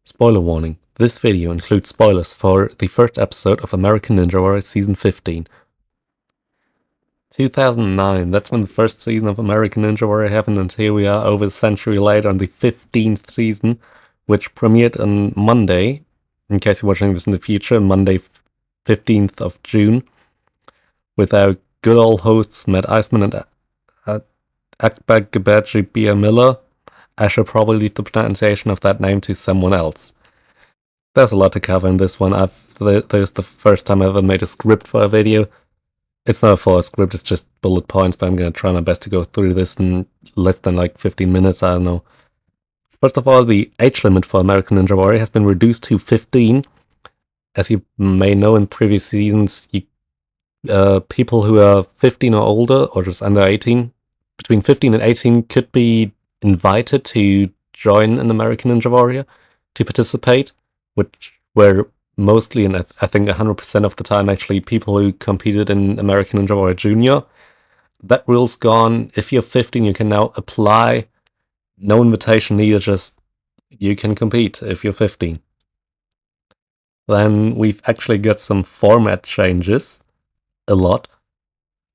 Spoiler warning, this video includes spoilers for the first episode of American Ninja Warrior Season 15. 2009, that's when the first season of American Ninja Warrior happened, and here we are over a century later on the 15th season, which premiered on Monday, in case you're watching this in the future, Monday 15th of June, with our good old hosts Matt Eisman and Akbar Gabaji Bia Miller. I should probably leave the pronunciation of that name to someone else. There's a lot to cover in this one. There's the first time I ever made a script for a video. It's not a full script, it's just bullet points, but I'm going to try my best to go through this in less than like 15 minutes, I don't know. First of all, the age limit for American Ninja Warrior has been reduced to 15. As you may know, in previous seasons, people who are 15 or older, or just under 18, between 15 and 18 could be invited to join an American Ninja Warrior to participate, which were mostly, and I think 100% of the time, actually people who competed in American Ninja Warrior Junior. That rule's gone. If you're 15, you can now apply. No invitation needed, just you can compete if you're 15. Then we've actually got some format changes. A lot.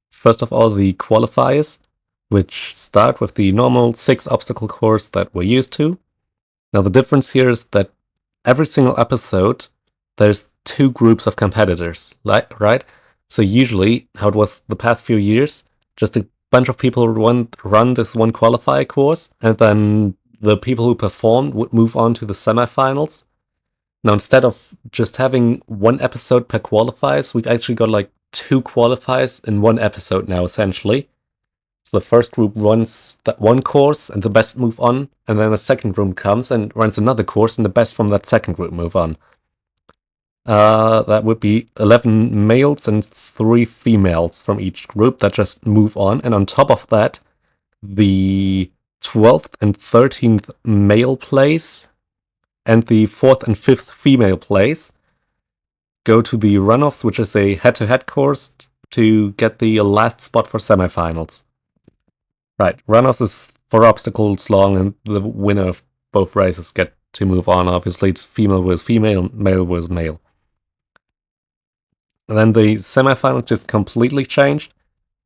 First of all, the qualifiers, which start with the normal 6 obstacle course that we're used to. Now the difference here is that every single episode there's 2 groups of competitors, right? So usually, how it was the past few years, just a bunch of people run this one qualifier course, and then the people who performed would move on to the semifinals. Now instead of just having 1 episode per qualifiers, we've actually got like 2 qualifiers in 1 episode now, essentially. So the first group runs that one course and the best move on, and then the second group comes and runs another course and the best from that second group move on. That would be 11 males and 3 females from each group that just move on, and on top of that, the 12th and 13th male place and the 4th and 5th female place go to the runoffs, which is a head-to-head course to get the last spot for semifinals. Right, runoffs is 4 obstacles long, and the winner of both races get to move on. Obviously, it's female versus female, male versus male. And then the semifinals just completely changed.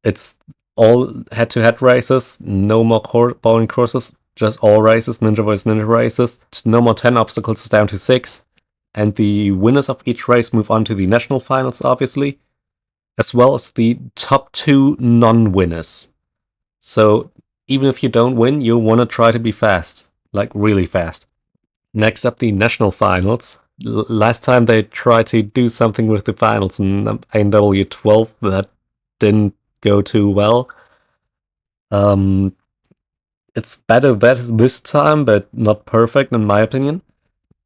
It's all head-to-head races, no more boring courses, just all races, ninja versus ninja races. No more 10 obstacles, it's down to 6. And the winners of each race move on to the national finals, obviously, as well as the top 2 non-winners. So even if you don't win, you want to try to be fast, like really fast. Next up, the national finals. Last time they tried to do something with the finals in ANW 12, that didn't go too well. It's better this time, but not perfect in my opinion.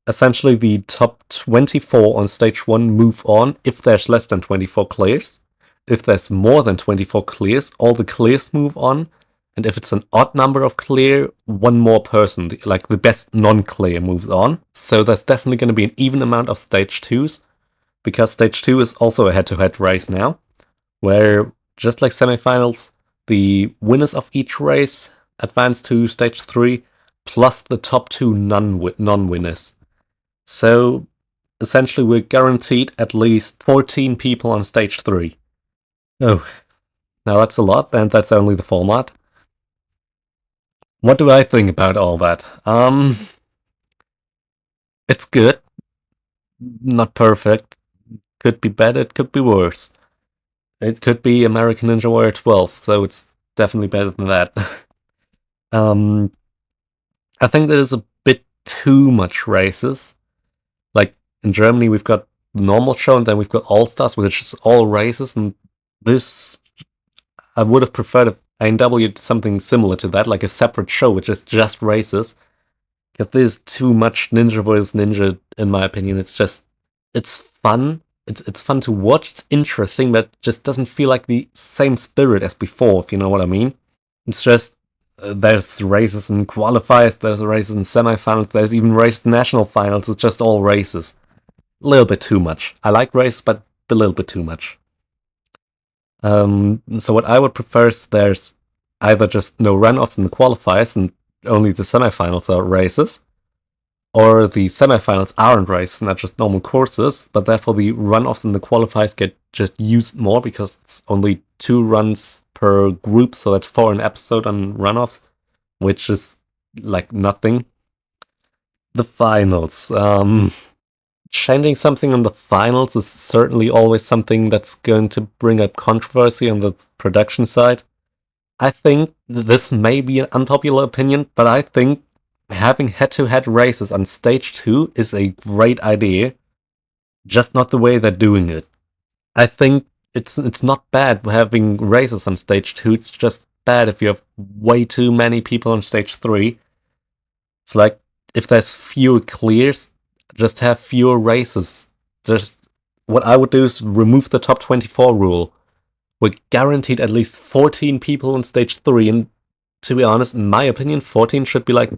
Essentially, the top 24 on stage 1 move on if there's less than 24 clears. If there's more than 24 clears, all the clears move on. And if it's an odd number of clear, one more person, like the best non-clear, moves on. So there's definitely going to be an even amount of stage 2s, because stage 2 is also a head-to-head race now, where, just like semifinals, the winners of each race advance to stage 3, plus the top 2 non-winners. So essentially we're guaranteed at least 14 people on stage 3. Oh, now that's a lot, and that's only the format. What do I think about all that? It's good. Not perfect. Could be better, it could be worse. It could be American Ninja Warrior 12, so it's definitely better than that. I think there's a bit too much races. Like, in Germany we've got the normal show, and then we've got All-Stars, which is all races, and this, I would have preferred if ANW did something similar to that, like a separate show, which is just races. Because there's too much ninja versus ninja, in my opinion. It's fun. It's fun to watch, it's interesting, but it just doesn't feel like the same spirit as before, if you know what I mean. It's just, there's races and qualifiers, there's races and semifinals, there's even races in national finals, it's just all races. A little bit too much. I like races, but a little bit too much. So what I would prefer is there's either just no runoffs in the qualifiers and only the semifinals are races, or the semifinals aren't races, not just normal courses, but therefore the runoffs and the qualifiers get just used more because it's only 2 runs per group, so that's 4 an episode on runoffs, which is like nothing. The finals. Changing something on the finals is certainly always something that's going to bring up controversy on the production side. I think this may be an unpopular opinion, but I think having head-to-head races on stage 2 is a great idea, just not the way they're doing it. I think it's not bad having races on stage 2, it's just bad if you have way too many people on stage 3. It's like, if there's fewer clears, just have fewer races. Just what I would do is remove the top 24 rule. We're guaranteed at least 14 people on stage 3, and to be honest, in my opinion, 14 should be like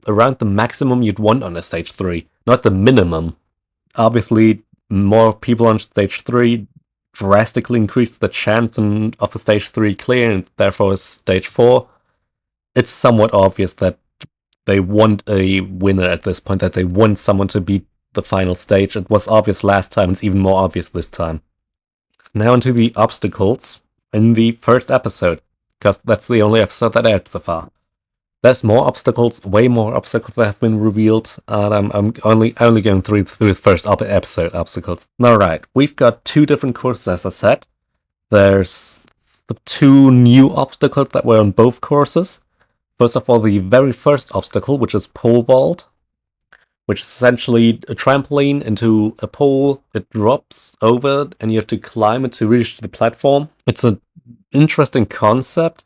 around the maximum you'd want on a stage 3, not the minimum. Obviously, more people on stage 3 drastically increase the chance of a stage 3 clear, and therefore a stage 4. It's somewhat obvious that they want a winner at this point, that they want someone to beat the final stage. It was obvious last time, it's even more obvious this time. Now into the obstacles in the first episode, because that's the only episode that aired so far. There's more obstacles, way more obstacles that have been revealed, and I'm only going through the first episode obstacles. Alright, we've got 2 different courses, as I said. There's 2 new obstacles that were on both courses. First of all, the very first obstacle, which is pole vault, which is essentially a trampoline into a pole. It drops over, and you have to climb it to reach the platform. It's an interesting concept.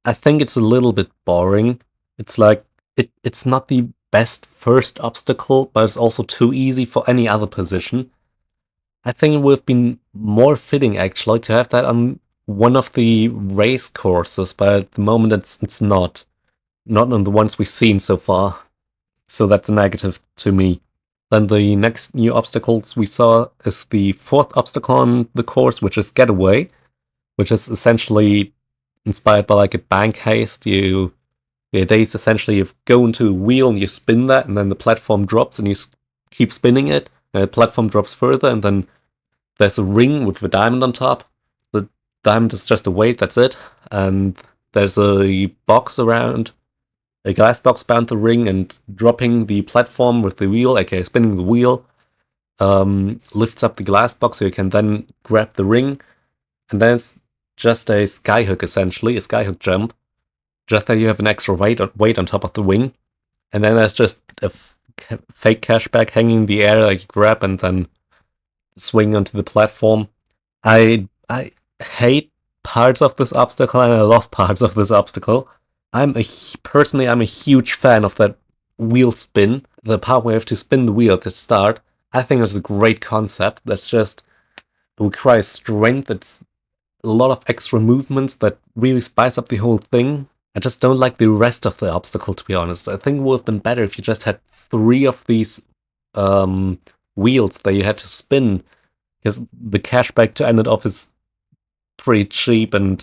I think it's a little bit boring. It's like, it's not the best first obstacle, but it's also too easy for any other position. I think it would have been more fitting, actually, to have that on one of the race courses, but at the moment it's not. Not on the ones we've seen so far. So that's a negative to me. Then the next new obstacles we saw is the 4th obstacle on the course, which is Getaway, which is essentially inspired by like a bank heist. The idea is essentially you go into a wheel and you spin that, and then the platform drops and you keep spinning it, and the platform drops further, and then there's a ring with a diamond on top. The diamond is just a weight, that's it. And there's a box around, a glass box bound the ring, and dropping the platform with the wheel, aka spinning the wheel, lifts up the glass box so you can then grab the ring. And then it's just a skyhook, essentially, a skyhook jump. Just that you have an extra weight on top of the wing. And then there's just a fake cashback hanging in the air that you grab and then swing onto the platform. I hate parts of this obstacle and I love parts of this obstacle. I'm a huge fan of that wheel spin. The part where you have to spin the wheel at the start. I think it's a great concept. That's just, it requires strength. It's a lot of extra movements that really spice up the whole thing. I just don't like the rest of the obstacle, to be honest. I think it would have been better if you just had 3 of these wheels that you had to spin, because the cashback to end it off is pretty cheap, and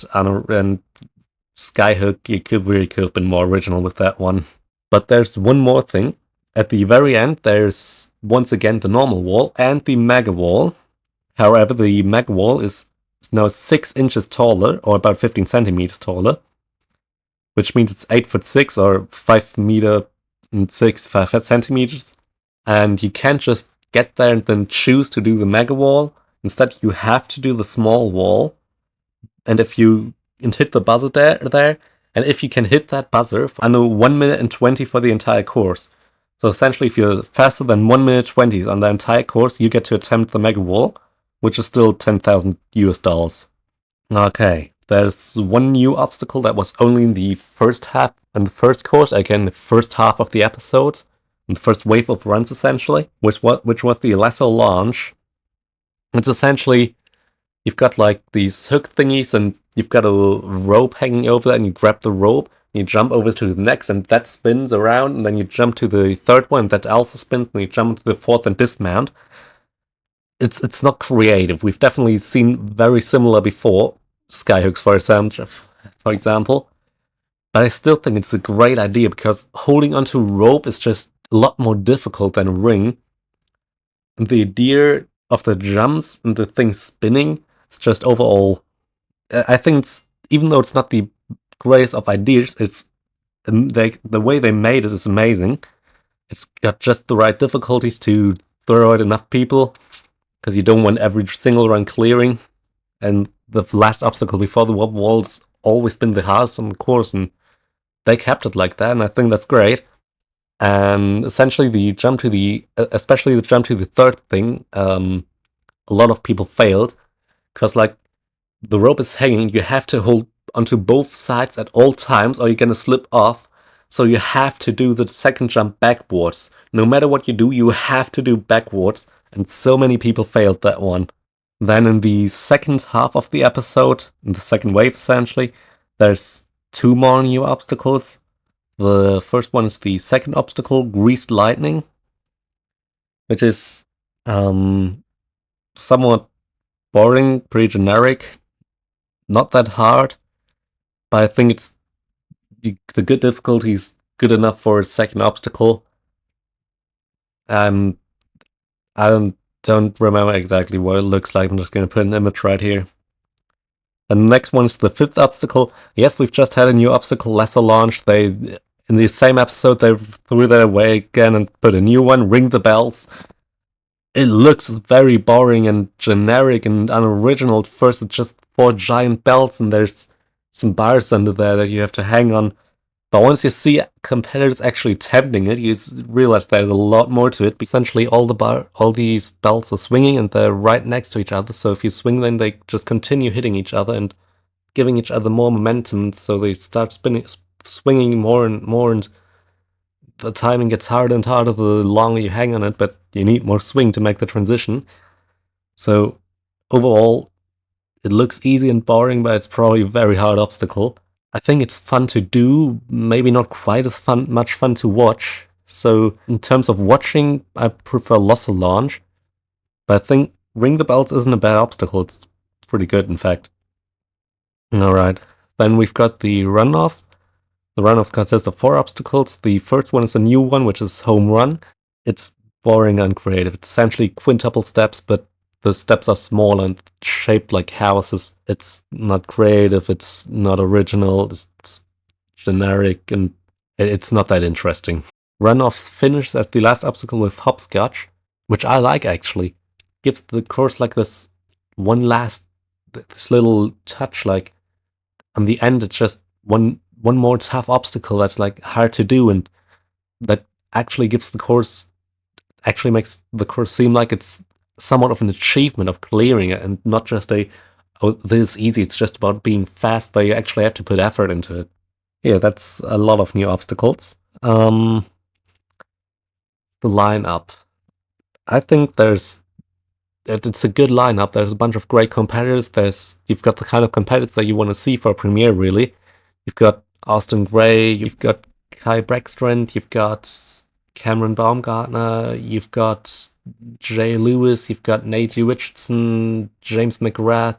Skyhook, you could have been more original with that one. But there's one more thing. At the very end, there's once again the normal wall and the mega wall. However, the mega wall is now 6 inches taller, or about 15 centimeters taller, which means it's 8'6" or 5 meter and 5 centimeters. And you can't just get there and then choose to do the mega wall. Instead, you have to do the small wall. And if you hit the buzzer there, and if you can hit that buzzer under 1 minute and 20 for the entire course. So essentially, if you're faster than 1 minute 20 on the entire course, you get to attempt the mega wall, which is still $10,000. Okay, there's one new obstacle that was only in the first half, and the first course, again, the first half of the episodes, and the first wave of runs, essentially, which was the lasso launch. It's essentially, you've got like these hook thingies, and you've got a rope hanging over that, and you grab the rope, and you jump over to the next, and that spins around, and then you jump to the third one, that also spins, and you jump to the fourth and dismount. It's not creative. We've definitely seen very similar before, skyhooks for example. But I still think it's a great idea, because holding onto rope is just a lot more difficult than a ring. And the idea of the jumps and the thing spinning is just overall, I think it's, even though it's not the greatest of ideas, it's the way they made it is amazing. It's got just the right difficulties to throw out enough people, because you don't want every single run clearing. And the last obstacle before the wall's always been the hardest on the course, and they kept it like that, and I think that's great. And essentially, especially the jump to the third thing, a lot of people failed, because like the rope is hanging, you have to hold onto both sides at all times, or you're gonna slip off. So you have to do the second jump backwards. No matter what you do, you have to do backwards, and so many people failed that one. Then in the second half of the episode, in the second wave essentially, there's 2 more new obstacles. The first one is the second obstacle, Greased Lightning, which is somewhat boring, pretty generic, not that hard, but I think it's the good difficulty is good enough for a second obstacle. I don't remember exactly what it looks like. I'm just going to put an image right here. And the next one is the fifth obstacle. Yes, we've just had a new obstacle, Lesser Launch. In the same episode, they threw that away again and put a new one, Ring the Bells. It looks very boring and generic and unoriginal. At first, it's just 4 giant bells, and there's some bars under there that you have to hang on. But once you see competitors actually attempting it, you realize there's a lot more to it. Essentially, all these bells are swinging, and they're right next to each other. So if you swing them, they just continue hitting each other and giving each other more momentum. So they start swinging more and more, and the timing gets harder and harder the longer you hang on it. But you need more swing to make the transition. So overall, it looks easy and boring, but it's probably a very hard obstacle. I think it's fun to do, maybe not quite as much fun to watch. So in terms of watching, I prefer Lesser Launch. But I think Ring the Bells isn't a bad obstacle. It's pretty good, in fact. Alright, then we've got the runoffs. The runoffs consist of 4 obstacles. The first one is a new one, which is Home Run. It's boring and creative. It's essentially quintuple steps, but the steps are small and shaped like houses. It's not creative, it's not original, it's generic, and it's not that interesting. Runoffs finish as the last obstacle with Hopscotch, which I like actually. Gives the course like this little touch, like on the end it's just one more tough obstacle that's like hard to do, and that actually makes the course seem like it's somewhat of an achievement of clearing it, and not just this is easy, it's just about being fast, but you actually have to put effort into it. Yeah, that's a lot of new obstacles. The lineup. I think it's a good lineup. There's a bunch of great competitors. You've got the kind of competitors that you want to see for a premiere, really. You've got Austin Gray, you've got Kai Brackstrand, you've got Cameron Baumgartner, you've got Jay Lewis, you've got Nate Richardson, James McGrath,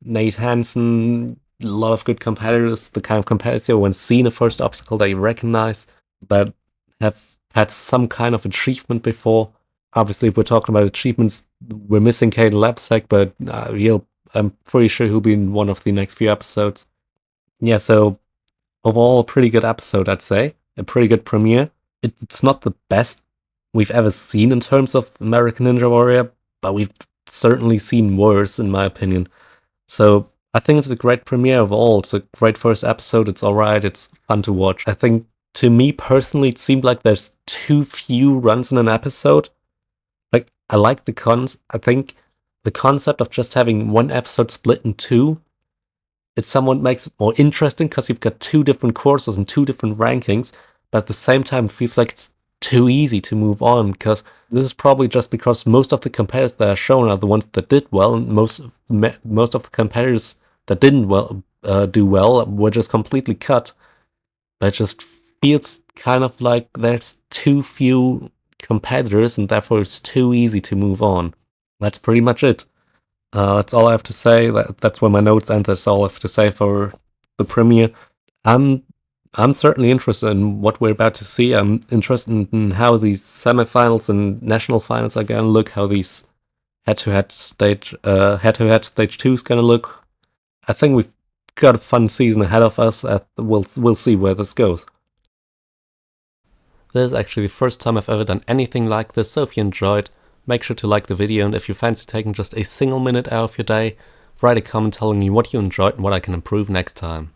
Nate Hansen, a lot of good competitors, the kind of competitors you want to see in a first obstacle that you recognize, that have had some kind of achievement before. Obviously, if we're talking about achievements, we're missing Caden Lapsack, but I'm pretty sure he'll be in one of the next few episodes. Yeah, so overall, a pretty good episode, I'd say. A pretty good premiere. It's not the best we've ever seen in terms of American Ninja Warrior, but we've certainly seen worse, in my opinion. So I think it's a great premiere overall. It's a great first episode. It's alright. It's fun to watch. I think, to me personally, it seemed like there's too few runs in an episode. Like, I like I think the concept of just having one episode split in 2, it somewhat makes it more interesting, because you've got 2 different courses and 2 different rankings, but at the same time it feels like it's too easy to move on, because this is probably just because most of the competitors that are shown are the ones that did well, and most of the competitors that didn't do well were just completely cut. But it just feels kind of like there's too few competitors, and therefore it's too easy to move on. That's pretty much it. That's all I have to say. That's where my notes end. That's all I have to say for the premiere. I'm certainly interested in what we're about to see. I'm interested in how these semifinals and national finals are going to look, how these head-to-head stage 2 is going to look. I think we've got a fun season ahead of us. We'll see where this goes. This is actually the first time I've ever done anything like this, so if you enjoyed, make sure to like the video, and if you fancy taking just a single minute out of your day, write a comment telling me what you enjoyed and what I can improve next time.